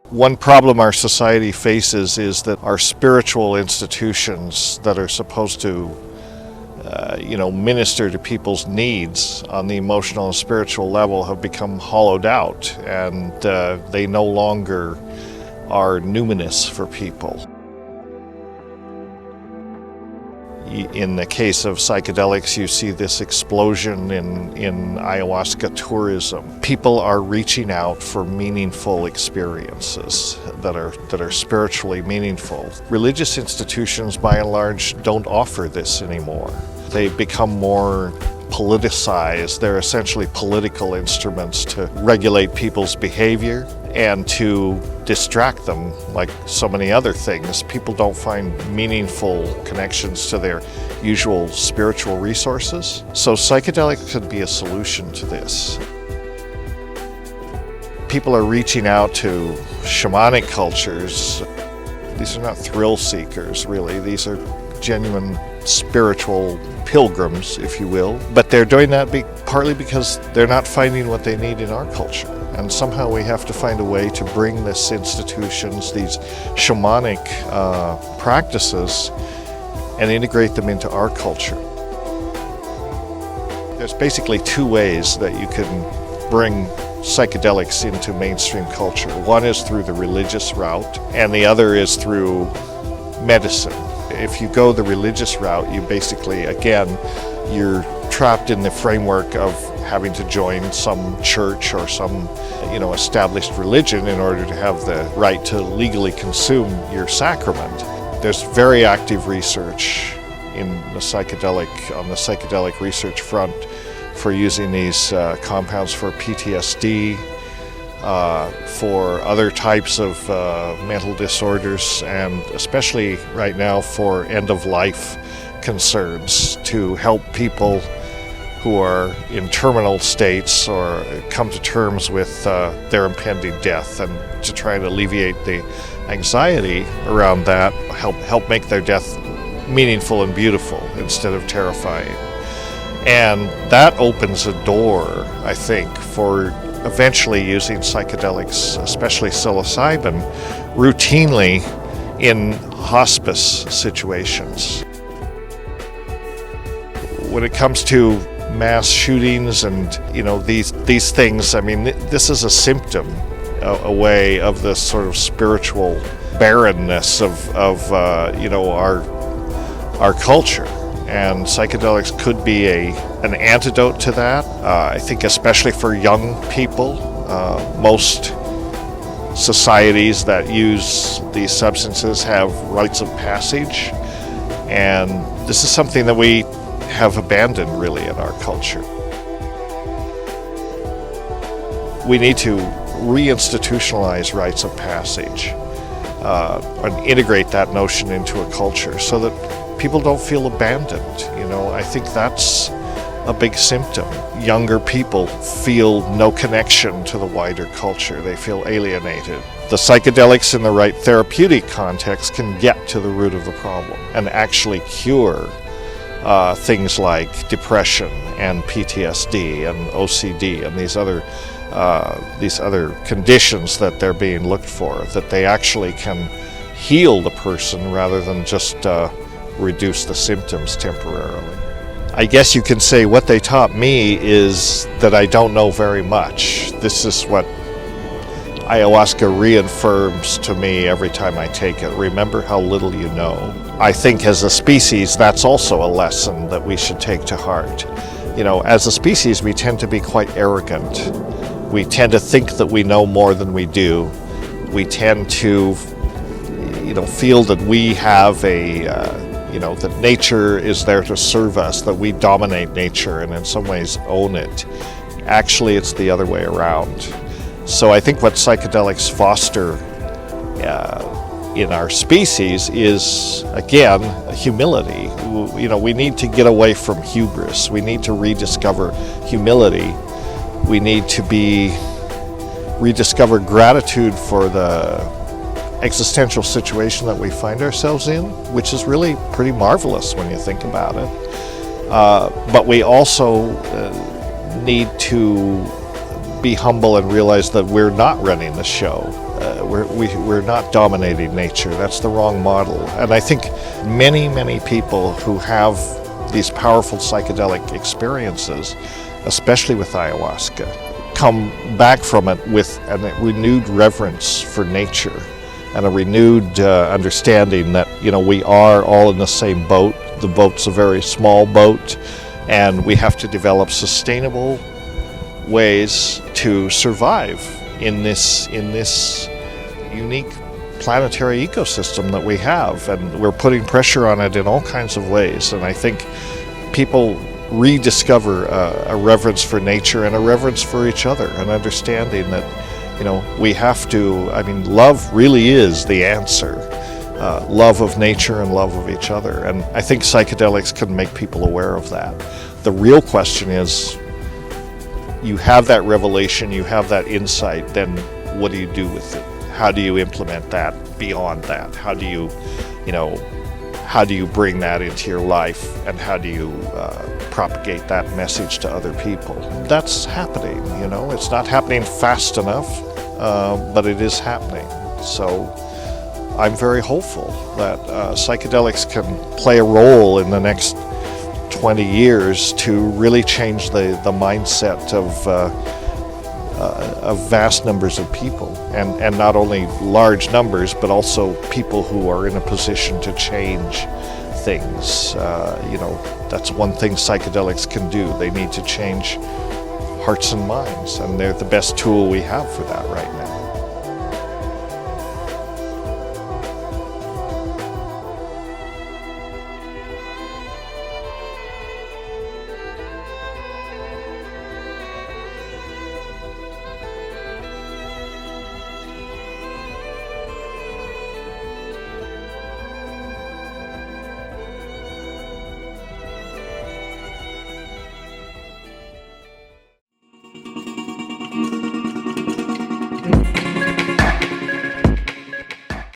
One problem our society faces is that our spiritual institutions that are supposed to minister to people's needs on the emotional and spiritual level have become hollowed out, and they no longer are numinous for people. In the case of psychedelics, you see this explosion in ayahuasca tourism. People are reaching out for meaningful experiences that are spiritually meaningful. Religious institutions, by and large, don't offer this anymore. They become more politicized. They're essentially political instruments to regulate people's behavior and to distract them like so many other things. People don't find meaningful connections to their usual spiritual resources. So psychedelics could be a solution to this. People are reaching out to shamanic cultures. These are not thrill seekers, really. These are genuine spiritual pilgrims, if you will. But they're doing that partly because they're not finding what they need in our culture. And somehow we have to find a way to bring these institutions, these shamanic practices, and integrate them into our culture. There's basically two ways that you can bring psychedelics into mainstream culture. One is through the religious route, and the other is through medicine. If you go the religious route, you basically, again, you're trapped in the framework of having to join some church or some established religion in order to have the right to legally consume your sacrament. There's very active research on the psychedelic research front for using these compounds for PTSD, for other types of mental disorders, and especially right now for end-of-life concerns, to help people who are in terminal states or come to terms with their impending death, and to try and alleviate the anxiety around that, help make their death meaningful and beautiful instead of terrifying. And that opens a door, I think, for eventually using psychedelics, especially psilocybin, routinely in hospice situations. When it comes to mass shootings and these things, I mean, this is a symptom, a way of this sort of spiritual barrenness of our culture. And psychedelics could be an antidote to that. I think especially for young people, most societies that use these substances have rites of passage, and this is something that we have abandoned really in our culture. We need to reinstitutionalize rites of passage and integrate that notion into a culture so that people don't feel abandoned. I think that's a big symptom. Younger people feel no connection to the wider culture. They feel alienated. The psychedelics in the right therapeutic context can get to the root of the problem and actually cure things like depression and PTSD and OCD and these other conditions that they're being looked for, that they actually can heal the person rather than just reduce the symptoms temporarily. I guess you can say what they taught me is that I don't know very much. This is what ayahuasca reaffirms to me every time I take it. Remember how little you know. I think as a species, that's also a lesson that we should take to heart. As a species, we tend to be quite arrogant. We tend to think that we know more than we do. We tend to, feel that we have that nature is there to serve us, that we dominate nature and in some ways own it. Actually, it's the other way around. So I think what psychedelics foster in our species is, again, humility. We need to get away from hubris. We need to rediscover humility. We need to rediscover gratitude for the existential situation that we find ourselves in, which is really pretty marvelous when you think about it. But we also need to be humble and realize that we're not running the show. we're not dominating nature. That's the wrong model. And I think many people who have these powerful psychedelic experiences, especially with ayahuasca, come back from it with a renewed reverence for nature and a renewed understanding that, we are all in the same boat. The boat's a very small boat, and we have to develop sustainable ways to survive in this unique planetary ecosystem that we have, and we're putting pressure on it in all kinds of ways. And I think people rediscover a reverence for nature and a reverence for each other, and understanding that we have to, love really is the answer. Love of nature and love of each other. And I think psychedelics can make people aware of that. The real question is, you have that revelation, you have that insight, then what do you do with it? How do you implement that beyond that? How do you bring that into your life, and how do you propagate that message to other people? That's happening, It's not happening fast enough, but it is happening. So I'm very hopeful that psychedelics can play a role in the next 20 years to really change the mindset of vast numbers of people, and not only large numbers, but also people who are in a position to change things. That's one thing psychedelics can do. They need to change hearts and minds, and they're the best tool we have for that right now.